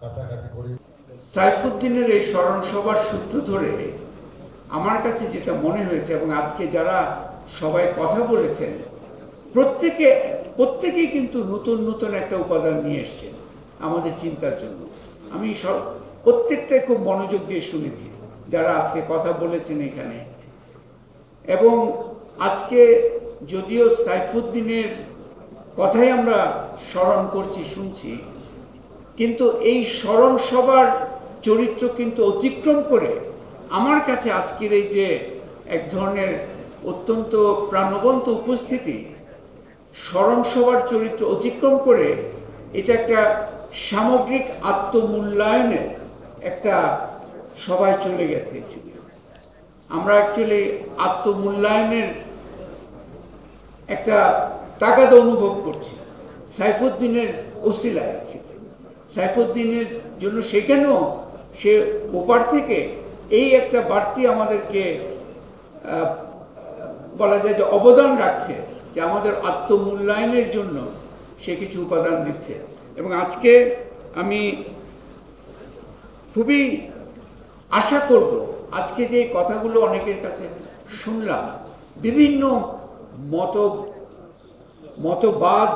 কাটাকাটি করি। সাইফুদ্দিনের এই স্মরণ সভার সূত্র ধরে আমার কাছে যেটা মনে হয়েছে, এবং আজকে যারা সবাই কথা বলেছেন প্রত্যেকেই কিন্তু নতুন নতুন একটা উপাদান নিয়ে এসছেন আমাদের চিন্তার জন্য। আমি প্রত্যেকটাই খুব মনোযোগ দিয়ে শুনেছি যারা আজকে কথা বলেছেন এখানে। এবং আজকে যদিও সাইফুদ্দিনের কথাই আমরা স্মরণ করছি, শুনছি, কিন্তু এই স্মরণ সভার চরিত্র কিন্তু অতিক্রম করে আমার কাছে আজকের এই যে এক ধরনের অত্যন্ত প্রাণবন্ত উপস্থিতি, স্মরণ সভার চরিত্র অতিক্রম করে এটা একটা সামগ্রিক আত্মমূল্যায়নের একটা সভায় চলে গেছে। আমরা অ্যাকচুয়ালি আত্মমূল্যায়নের একটা তাগাদা অনুভব করছি সাইফুদ্দিনের ওসিলায়। সাইফুদ্দিনের জন্য সেখানেও সে ওপার থেকে এই একটা বাড়তি আমাদেরকে বলা যায় যে অবদান রাখছে, যে আমাদের আত্মমূল্যায়নের জন্য সে কিছু উপাদান দিচ্ছে। এবং আজকে আমি খুবই আশা করব, আজকে যে কথাগুলো অনেকের কাছে শুনলাম, বিভিন্ন মতবাদ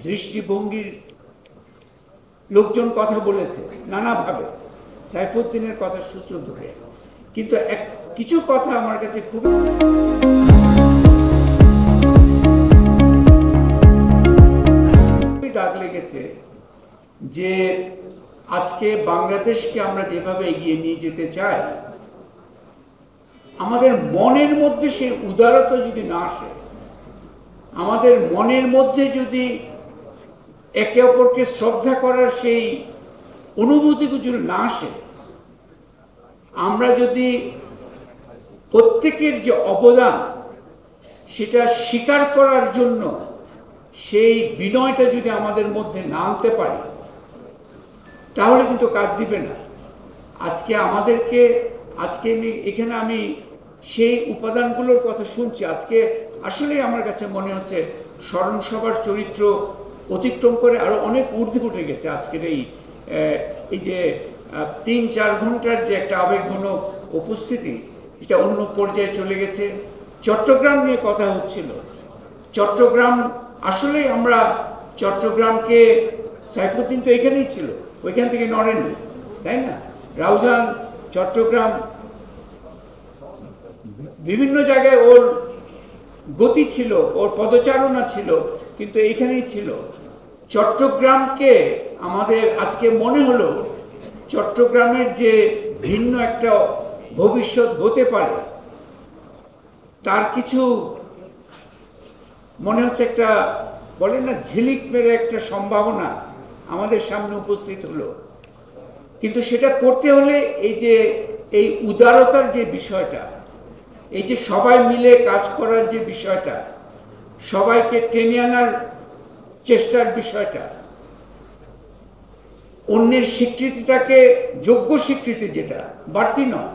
দৃষ্টিভঙ্গির লোকজন কথা বলেছে নানাভাবে সাইফুদ্দিনের কথার সূত্র ধরে, কিন্তু কিছু কথা আমার কাছে খুব দাগ লেগেছে। যে আজকে বাংলাদেশকে আমরা যেভাবে এগিয়ে নিয়ে যেতে চাই, আমাদের মনের মধ্যে সেই উদারতা যদি না আসে, আমাদের মনের মধ্যে যদি একে অপরকে শ্রদ্ধা করার সেই অনুভূতিগুলো না আসে, আমরা যদি প্রত্যেকের যে অবদান সেটা স্বীকার করার জন্য সেই বিনয়টা যদি আমাদের মধ্যে না আনতে পারি, তাহলে কিন্তু কাজ দিবে না। আজকে এখানে আমি সেই উপাদানগুলোর কথা শুনছি। আজকে আসলে আমার কাছে মনে হচ্ছে স্মরণ সভার চরিত্র অতিক্রম করে আরো অনেক ঊর্ধ্বে উঠে গেছে। আজকের এই যে ৩-৪ ঘন্টার যে একটা আবেগঘন উপস্থিতি, এটা অন্য পর্যায়ে চলে গেছে। চট্টগ্রাম নিয়ে কথা হচ্ছিল। চট্টগ্রাম আসলে আমরা চট্টগ্রামকে, সাইফুদ্দিন তো এখানেই ছিল, ওইখান থেকে নড়েনি, তাই না? রাউজান, চট্টগ্রাম, বিভিন্ন জায়গায় ওর গতি ছিল, ওর পদচারণা ছিল, কিন্তু এখানেই ছিল। চট্টগ্রামকে আমাদের আজকে মনে হলো চট্টগ্রামের যে ভিন্ন একটা ভবিষ্যৎ হতে পারে, তার কিছু মনে হচ্ছে একটা, বলেন না, ঝিলিক মেরে একটা সম্ভাবনা আমাদের সামনে উপস্থিত হলো। কিন্তু সেটা করতে হলে এই উদারতার যে বিষয়টা, এই যে সবাই মিলে কাজ করার যে বিষয়টা, সবাইকে টেনে আনার চেষ্টার বিষয়টা, অন্যের স্বীকৃতিটাকে যোগ্য স্বীকৃতি, যেটা বাড়তি নয়,